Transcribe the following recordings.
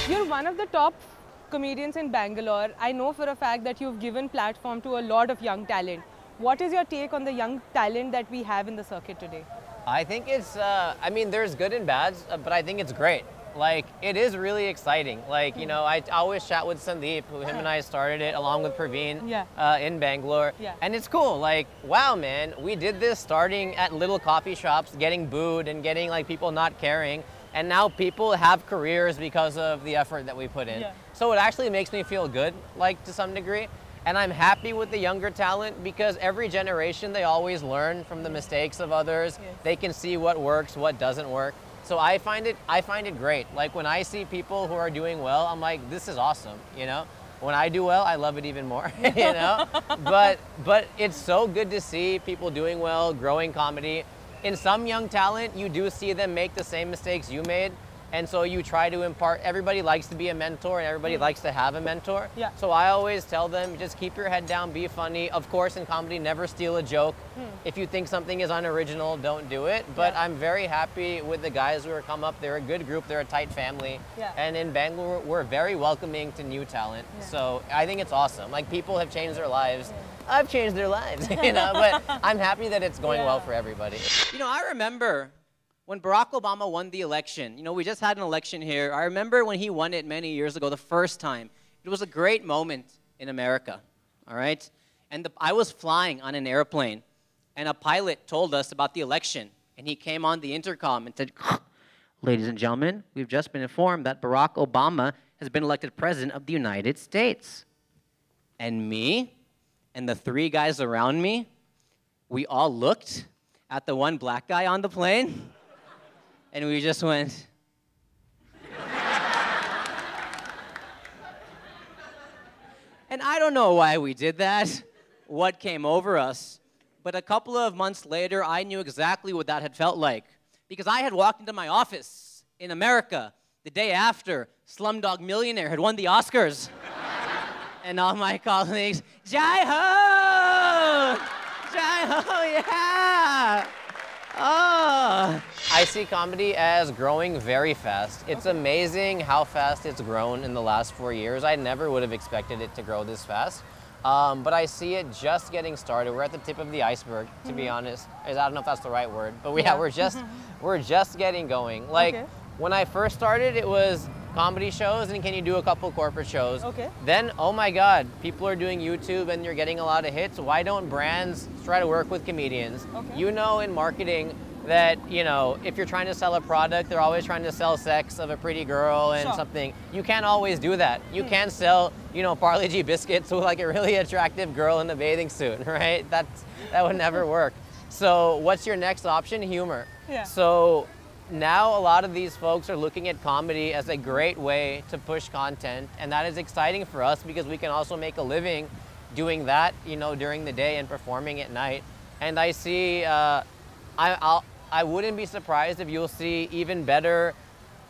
You're one of the top comedians in Bangalore. I know for a fact that you've given platform to a lot of young talent. What is your take on the young talent that we have in the circuit today? I think it's, I mean, there's good and bads, but I think it's great. Like, it is really exciting. Like, you know, I always chat with Sandeep, who him and I started it along with Praveen in Bangalore. Yeah. And it's cool. Like, wow, man, we did this starting at little coffee shops, getting booed and getting like people not caring. And now people have careers because of the effort that we put in. Yeah. So it actually makes me feel good, like to some degree. And I'm happy with the younger talent because every generation, they always learn from the mistakes of others. Yes. They can see what works, what doesn't work. So I find it great. Like when I see people who are doing well, I'm like, this is awesome, you know? When I do well, I love it even more, you know? But it's so good to see people doing well, growing comedy. In some young talent, you do see them make the same mistakes you made. And so you try to impart, everybody likes to be a mentor and everybody likes to have a mentor. Yeah. So I always tell them, just keep your head down, be funny. Of course, in comedy, never steal a joke. If you think something is unoriginal, don't do it. But I'm very happy with the guys who are come up. They're a good group, they're a tight family. Yeah. And in Bangalore, we're very welcoming to new talent. Yeah. So I think it's awesome. Like people have changed their lives. I've changed their lives, you know, but I'm happy that it's going well for everybody. You know, I remember when Barack Obama won the election. You know, we just had an election here. I remember when he won it many years ago, the first time. It was a great moment in America, all right? And I was flying on an airplane, and a pilot told us about the election. And he came on the intercom and said, "Ladies and gentlemen, we've just been informed that Barack Obama has been elected president of the United States." And me and the three guys around me, we all looked at the one black guy on the plane, and we just went. And I don't know why we did that, what came over us, but a couple of months later, I knew exactly what that had felt like. Because I had walked into my office in America the day after Slumdog Millionaire had won the Oscars. And all my colleagues, Jai Ho! Jai Ho, yeah! Oh. I see comedy as growing very fast. It's amazing how fast it's grown in the last 4 years. I never would have expected it to grow this fast. But I see it just getting started. We're at the tip of the iceberg, to be honest. I don't know if that's the right word, but we're just getting going. Like when I first started, it was comedy shows and can you do a couple corporate shows? Okay. Then, oh my God, people are doing YouTube and you're getting a lot of hits. Why don't brands try to work with comedians? Okay. You know, in marketing that, you know, if you're trying to sell a product, they're always trying to sell sex of a pretty girl and something. You can't always do that. You can't sell, you know, Parle G biscuits with like a really attractive girl in a bathing suit, right? That would never work. So what's your next option? Humor. Yeah. So now a lot of these folks are looking at comedy as a great way to push content, and that is exciting for us because we can also make a living doing that, you know, during the day and performing at night. And I see, I wouldn't be surprised if you'll see even better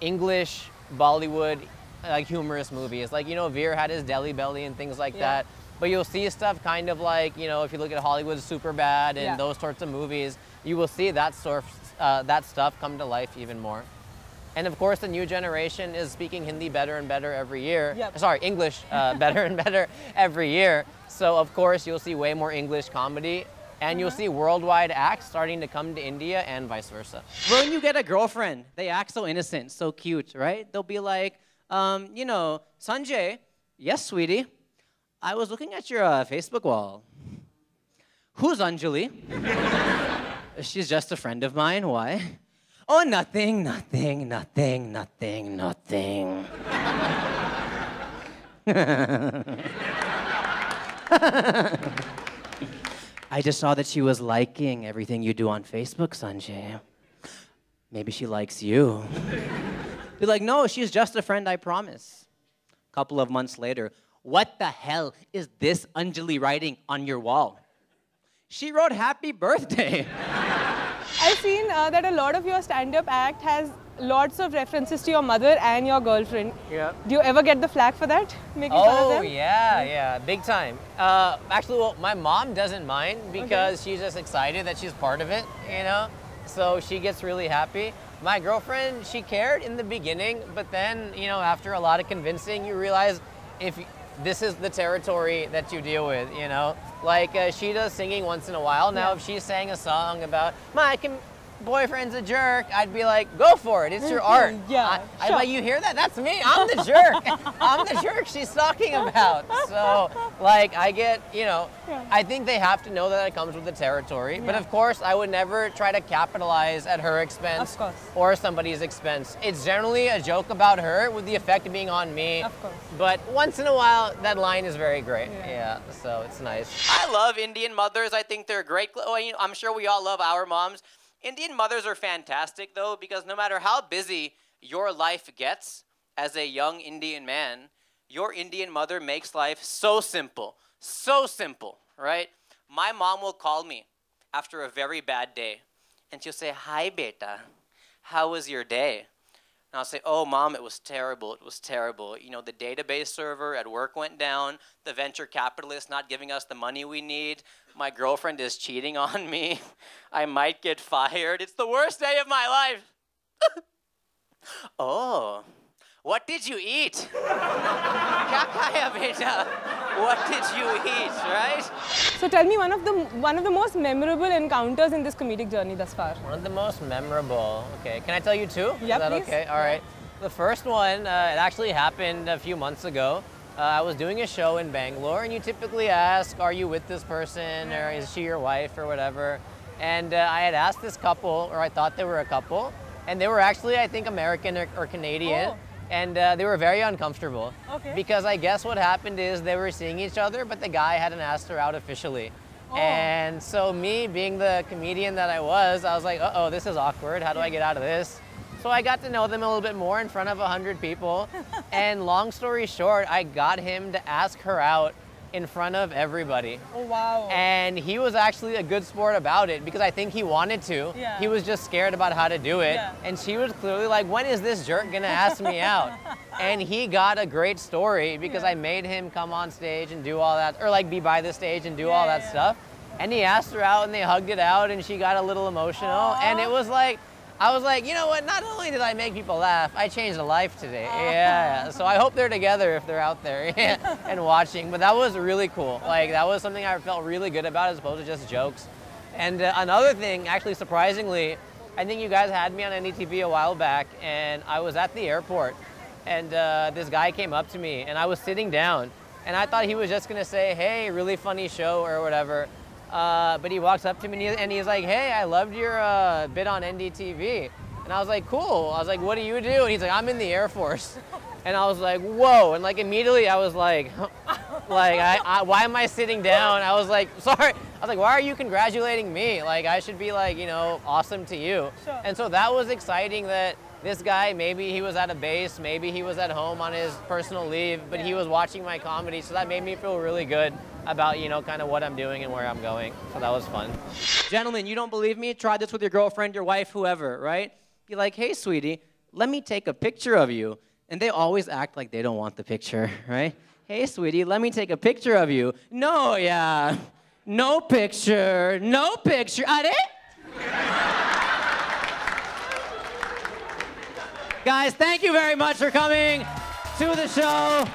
English Bollywood like humorous movies. Like, you know, Veer had his Delhi Belly and things like that. But you'll see stuff kind of like, you know, if you look at Hollywood's Superbad and those sorts of movies, you will see that that stuff come to life even more. And of course, the new generation is speaking Hindi better and better every year. Sorry, English better and better every year. So of course, you'll see way more English comedy. And you'll see worldwide acts starting to come to India and vice versa. When you get a girlfriend, they act so innocent, so cute, right? They'll be like, you know, Sanjay, yes, sweetie, I was looking at your Facebook wall. Who's Anjali? She's just a friend of mine. Why? Oh, nothing, nothing, nothing, nothing, nothing. I just saw that she was liking everything you do on Facebook, Sanjay. Maybe she likes you. Be like, no, she's just a friend, I promise. A couple of months later, what the hell is this Anjali writing on your wall? She wrote happy birthday. I've seen that a lot of your stand-up act has lots of references to your mother and your girlfriend. Yeah. Do you ever get the flack for that? Making fun of them? Yeah, big time. Actually, well, my mom doesn't mind because she's just excited that she's part of it, you know? So she gets really happy. My girlfriend, she cared in the beginning, but then, you know, after a lot of convincing, you realize this is the territory that you deal with, you know? Like, she does singing once in a while. Now, if she sang a song about, my boyfriend's a jerk, I'd be like, go for it, it's your art. Yeah, I'd be like, you hear that? That's me, I'm the jerk. I'm the jerk she's talking about. So, like, I get, you know, I think they have to know that it comes with the territory. But of course, I would never try to capitalize at her expense or somebody's expense. It's generally a joke about her with the effect being on me. Of course. But once in a while, that line is very great. Yeah, so it's nice. I love Indian mothers. I think they're great. I'm sure we all love our moms. Indian mothers are fantastic, though, because no matter how busy your life gets as a young Indian man, your Indian mother makes life so simple, right? My mom will call me after a very bad day, and she'll say, hi, beta, how was your day? And I'll say, oh, Mom, it was terrible. It was terrible. You know, the database server at work went down. The venture capitalist not giving us the money we need. My girlfriend is cheating on me. I might get fired. It's the worst day of my life. Oh, what did you eat? Kya khaya, beta? What did you eat, right? So tell me one of the most memorable encounters in this comedic journey thus far. One of the most memorable. Okay, can I tell you two? Yeah, Is that please. okay? All right. The first one, it actually happened a few months ago. I was doing a show in Bangalore, and you typically ask, are you with this person, or is she your wife, or whatever? And I had asked this couple, or I thought they were a couple, and they were actually, I think, American or Canadian. Oh. And they were very uncomfortable. Okay. Because I guess what happened is they were seeing each other, but the guy hadn't asked her out officially. Oh. And so me, being the comedian that I was like, uh-oh, this is awkward. How do I get out of this? So I got to know them a little bit more in front of 100 people. And long story short, I got him to ask her out in front of everybody. Oh, wow. And he was actually a good sport about it because I think he wanted to. Yeah. He was just scared about how to do it. Yeah. And she was clearly like, when is this jerk gonna ask me out? And he got a great story because I made him come on stage and do all that, or like be by the stage and do all that stuff. And he asked her out and they hugged it out and she got a little emotional. Aww. And it was like, I was like, you know what, not only did I make people laugh, I changed a life today. Yeah, so I hope they're together if they're out there and watching. But that was really cool. Like, that was something I felt really good about as opposed to just jokes. And another thing, actually surprisingly, I think you guys had me on NDTV a while back, and I was at the airport, and this guy came up to me, and I was sitting down, and I thought he was just gonna say, hey, really funny show or whatever. But he walks up to me and he's like, hey, I loved your bit on NDTV. And I was like, cool. I was like, what do you do? And he's like, I'm in the Air Force. And I was like, whoa. And like immediately I was like, why am I sitting down? I was like, sorry. I was like, why are you congratulating me? Like, I should be like, you know, awesome to you. Sure. And so that was exciting that this guy, maybe he was at a base, maybe he was at home on his personal leave, but he was watching my comedy. So that made me feel really good about, you know, kind of what I'm doing and where I'm going. So that was fun. Gentlemen, you don't believe me? Try this with your girlfriend, your wife, whoever, right? Be like, hey, sweetie, let me take a picture of you. And they always act like they don't want the picture, right? Hey, sweetie, let me take a picture of you. No, yeah, no picture, no picture. Are Guys, thank you very much for coming to the show.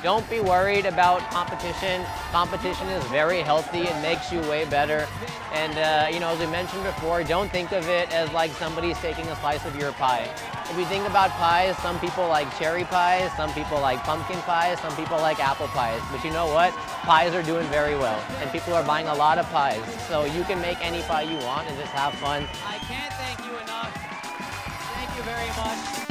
Don't be worried about competition. Competition is very healthy. It makes you way better. And, you know, as we mentioned before, don't think of it as like somebody's taking a slice of your pie. If you think about pies, some people like cherry pies, some people like pumpkin pies, some people like apple pies. But you know what? Pies are doing very well. And people are buying a lot of pies. So you can make any pie you want and just have fun. I can't thank you enough. Thank you very much.